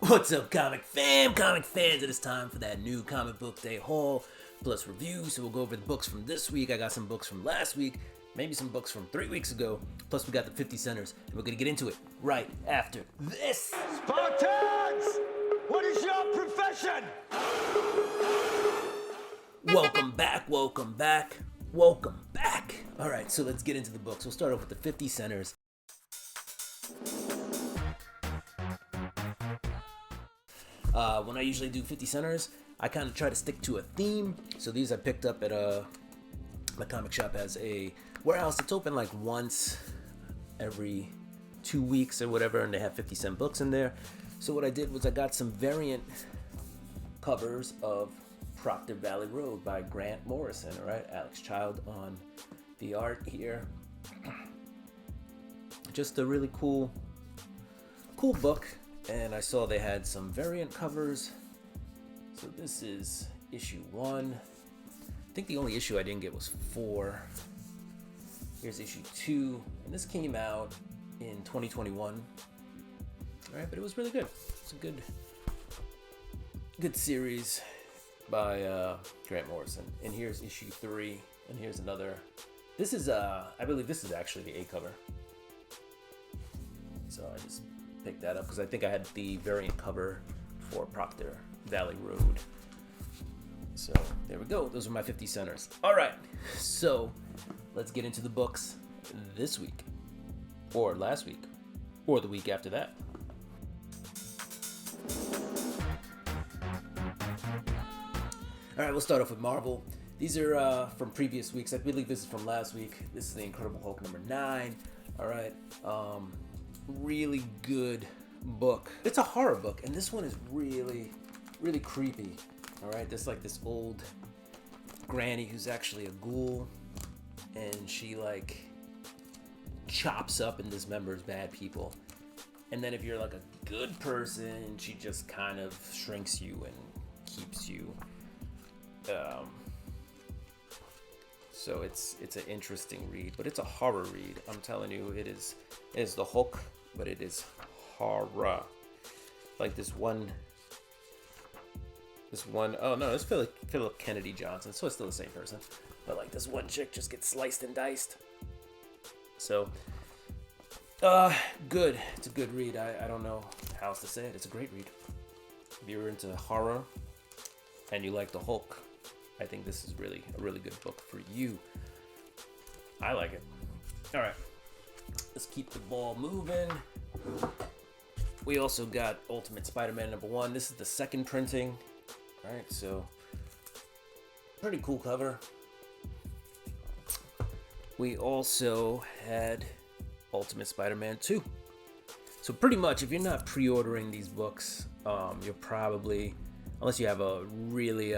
What's up, comic fans? It is time for that new comic book day haul plus review. So we'll go over the books from this week. I got some books from last week, maybe some books from 3 weeks ago. Plus we got the 50 centers, and we're gonna get into it right after this. Spartans! What is your profession? Welcome back. All right, so let's get into the books. We'll start off with the 50 centers. When I usually do 50 centers, I kind of try to stick to a theme. So these I picked up at my comic shop has a warehouse that's open like once every 2 weeks or whatever, and they have 50-cent books in there. So what I did was I got some variant covers of Proctor Valley Road by Grant Morrison, all right? Alex Child on the art here. Just a really cool book. And I saw they had some variant covers. So this is issue 1. I think the only issue I didn't get was 4. Here's issue 2. And this came out in 2021. All right, but it was really good. It's a good series by Grant Morrison. And here's issue 3. And here's another. This is, I believe this is actually the A cover. So I just picked that up because I think I had the variant cover for Proctor Valley Road. So there we go. Those are my 50 centers. All right, so let's get into the books this week, or last week, or the week after that. All right, we'll start off with Marvel. These are from previous weeks. I believe this is from last week. This is the Incredible Hulk number 9. All right. Really good book. It's a horror book, and this one is really creepy. All right, there's like this old granny who's actually a ghoul, and she like chops up and dismembers bad people. And then if you're like a good person, she just kind of shrinks you and keeps you. So it's an interesting read, but it's a horror read. I'm telling you, it is the Hulk, but it is horror. Like this one. Oh no, it's Philip Kennedy Johnson, so it's still the same person. But like this one chick just gets sliced and diced. So, good. It's a good read. I don't know how else to say it. It's a great read. If you're into horror and you like the Hulk, I think this is really a really good book for you. I like it. All right. Let's keep the ball moving. We also got Ultimate Spider-Man number 1. This is the second printing. All right, so pretty cool cover. We also had Ultimate Spider-Man 2. So pretty much, if you're not pre-ordering these books, you're probably, unless you have a really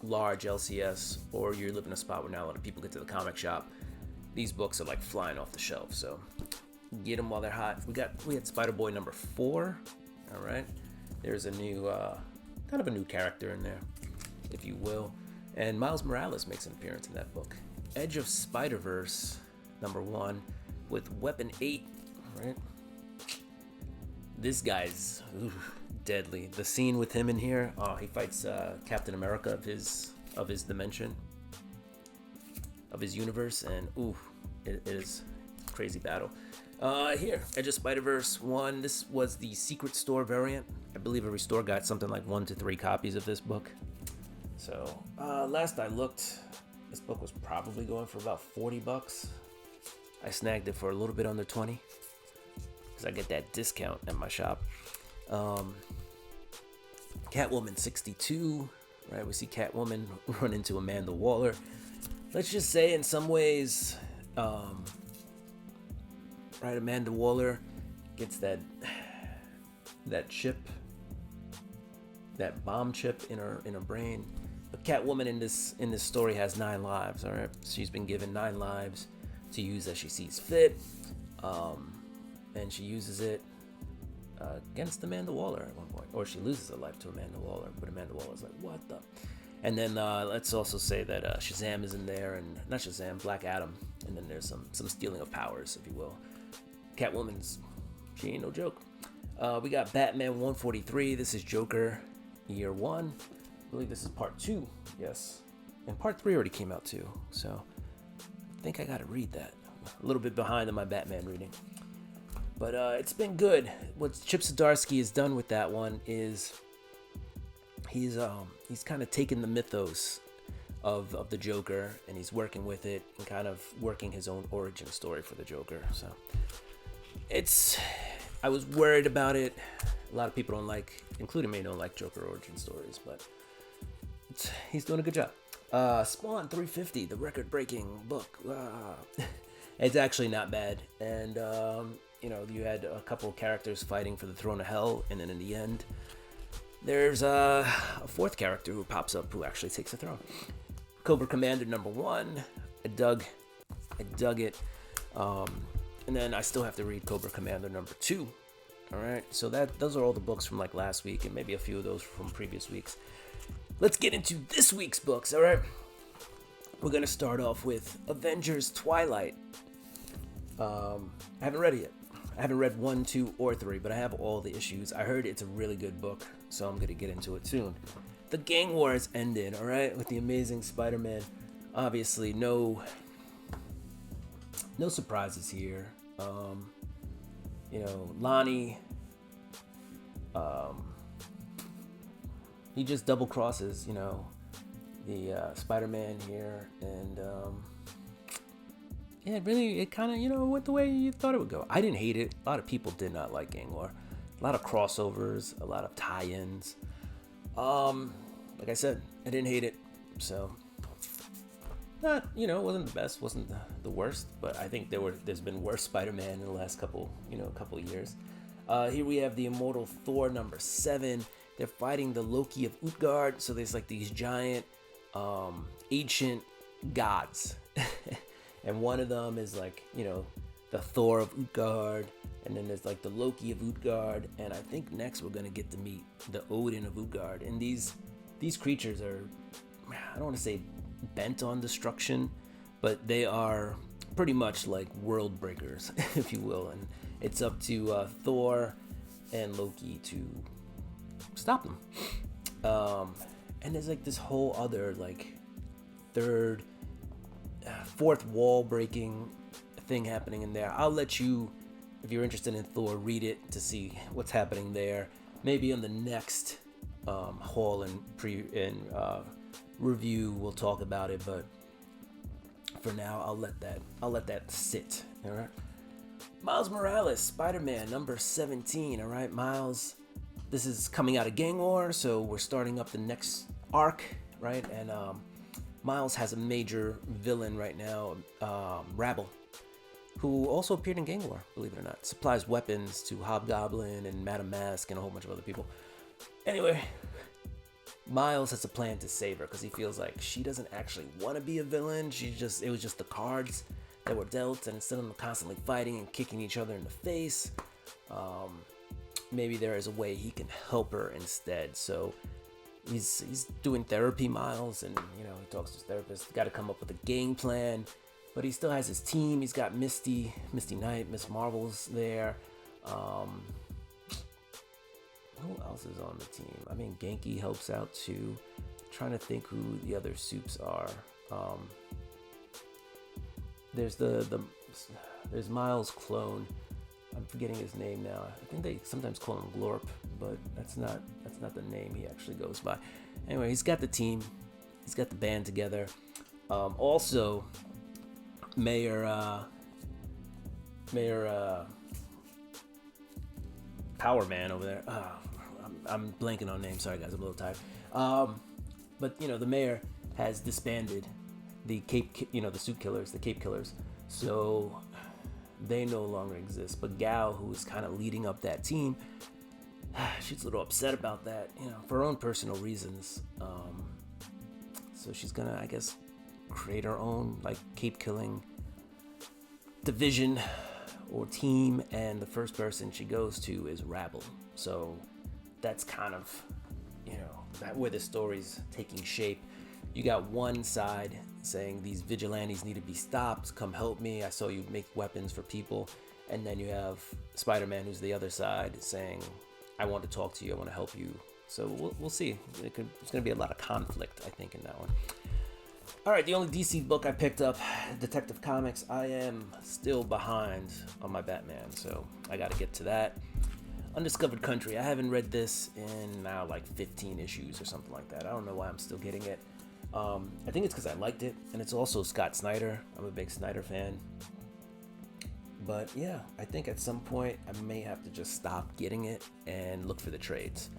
large LCS or you live in a spot where not a lot of people get to the comic shop, these books are like flying off the shelf. So get them while they're hot. We had Spider-Boy number 4. All right, there's a new kind of a new character in there, if you will, and Miles Morales makes an appearance in that book. Edge of Spider-Verse number 1 with Weapon 8. All right, this guy's deadly. The scene with him in here, he fights Captain America of his dimension, of his universe, and it is a crazy battle. Here, Edge of Spider-Verse 1. This was the Secret Store variant. I believe every store got something like 1 to 3 copies of this book. So, last I looked, this book was probably going for about $40. I snagged it for a little bit under 20 because I get that discount at my shop. Catwoman 62, right? We see Catwoman run into Amanda Waller. Let's just say, in some ways, right, Amanda Waller gets that chip, that bomb chip in her brain. But Catwoman in this story has 9 lives. All right, she's been given 9 lives to use as she sees fit, and she uses it against Amanda Waller at one point, or she loses her life to Amanda Waller. But Amanda Waller's like, what the? And then let's also say that Shazam is in there, and not Shazam, Black Adam, and then there's some stealing of powers, if you will. Catwoman's, she ain't no joke. We got Batman 143. This is Joker Year 1. I believe this is part 2. Yes. And part 3 already came out too. So I think I got to read that. A little bit behind on my Batman reading. But it's been good. What Chip Zdarsky has done with that one is he's kind of taken the mythos of the Joker, and he's working with it and kind of working his own origin story for the Joker. So I was worried about it. A lot of people don't like, including me, don't like Joker origin stories, but he's doing a good job. Spawn 350, the record-breaking book. It's actually not bad, and you had a couple characters fighting for the throne of hell, and then in the end, there's a fourth character who pops up who actually takes the throne. Cobra Commander number 1. I dug it. And then I still have to read Cobra Commander number 2. All right, so those are all the books from like last week, and maybe a few of those from previous weeks. Let's get into this week's books. All right, we're gonna start off with Avengers Twilight. I haven't read it yet. I haven't read 1, 2, or 3, but I have all the issues. I heard it's a really good book, so I'm gonna get into it soon. The gang wars ended, all right, with the Amazing Spider-Man. Obviously, no surprises here. Lonnie, he just double crosses, the Spider-Man here, and it kind of went the way you thought it would go. I didn't hate it. A lot of people did not like gang war. A lot of crossovers, a lot of tie-ins. Like I said, I didn't hate it, so not, wasn't the best, wasn't the worst, but I think there's been worse Spider-Man in the last couple of years. Here we have the Immortal Thor number 7. They're fighting the Loki of Utgard, so there's like these giant, ancient gods, and one of them is like, the Thor of Utgard, and then there's like the Loki of Utgard, and I think next we're gonna get to meet the Odin of Utgard, and these creatures are, I don't want to say bent on destruction, but they are pretty much like world breakers, if you will, and it's up to Thor and Loki to stop them. And there's like this whole other like fourth wall breaking thing happening in there. I'll let you, if you're interested in Thor, read it to see what's happening there. Maybe on the next haul and review we'll talk about it, but for now I'll let that sit. All right. Miles Morales, Spider-Man number 17. All right, Miles. This is coming out of Gang War, so we're starting up the next arc, right? And Miles has a major villain right now, Rabble, who also appeared in Gang War, believe it or not. Supplies weapons to Hobgoblin and Madame Mask and a whole bunch of other people. Anyway, Miles has a plan to save her because he feels like she doesn't actually want to be a villain. It was just the cards that were dealt, and instead of them constantly fighting and kicking each other in the face, maybe there is a way he can help her instead. So he's doing therapy, Miles, and he talks to his therapist. Got to come up with a game plan, but he still has his team. He's got Misty Knight, Miss Marvel's there. Who else is on the team? I mean, Genki helps out too. Trying to think who the other soups are. There's there's Miles' clone. I'm forgetting his name now. I think they sometimes call him Glorp, but that's not the name he actually goes by. Anyway, he's got the team. He's got the band together. Also, Mayor Power Man over there. I'm blanking on names. Sorry guys, I'm a little tired. But the mayor has disbanded the the suit killers, the Cape Killers. So they no longer exist. But Gal, who is kind of leading up that team, she's a little upset about that, for her own personal reasons. So she's gonna, I guess, create her own like Cape killing division or team, and the first person she goes to is Rabble. So that's kind of where the story's taking shape. You got one side saying these vigilantes need to be stopped, come help me, I saw you make weapons for people, And then you have Spider-Man, who's the other side, saying, I want to talk to you, I want to help you. So we'll see. There's going to be a lot of conflict, I think, in that one. All right, the only DC book I picked up, Detective Comics. I am still behind on my Batman, so I got to get to that. Undiscovered Country. I haven't read this in now like 15 issues or something like that. I don't know why I'm still getting it. I think it's because I liked it, and it's also Scott Snyder. I'm a big Snyder fan. But yeah, I think at some point I may have to just stop getting it and look for the trades.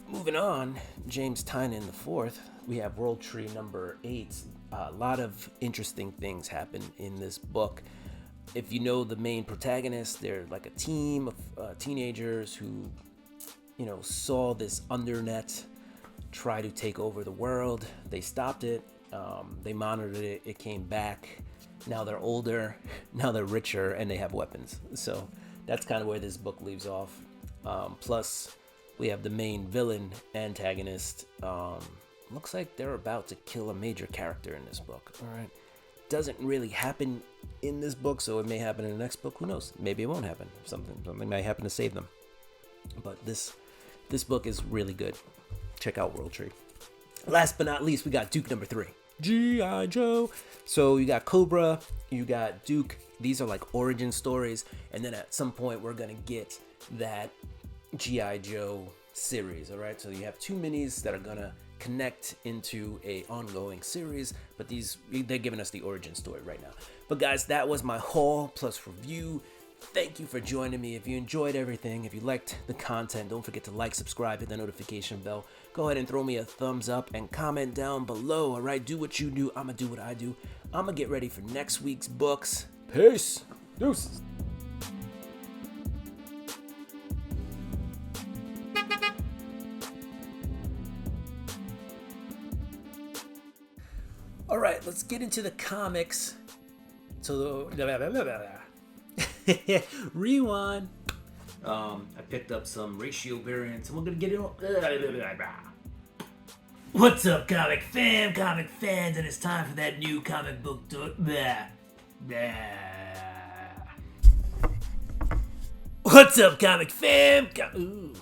Moving on, James Tynion IV, we have World Tree number 8. A lot of interesting things happen in this book. If you know the main protagonists, they're like a team of teenagers who, saw this undernet try to take over the world. They stopped it. They monitored it. It came back. Now they're older. Now they're richer, and they have weapons. So that's kind of where this book leaves off. Plus, we have the main villain antagonist. Looks like they're about to kill a major character in this book. All right. Doesn't really happen in this book, so it may happen in the next book. Who knows? Maybe it won't happen. Something might happen to save them. But this book is really good. Check out World Tree. Last but not least, we got Duke number 3. G.I. Joe. So you got Cobra, you got Duke. These are like origin stories. And then at some point, we're going to get that G.I. Joe series. All right. So you have 2 minis that are going to connect into a ongoing series, but they're giving us the origin story right now. But guys, that was my haul plus review. Thank you for joining me. If you enjoyed everything, if you liked the content, don't forget to like, subscribe, hit the notification bell. Go ahead and throw me a thumbs up and comment down below. All right, do what you do. I'm gonna do what I do. I'm gonna get ready for next week's books. Peace. Deuces. All right, let's get into the comics. So rewind. I picked up some ratio variants, and we're gonna get it on. What's up, comic fans, and it's time for that new comic book. What's up, comic fam? Ooh.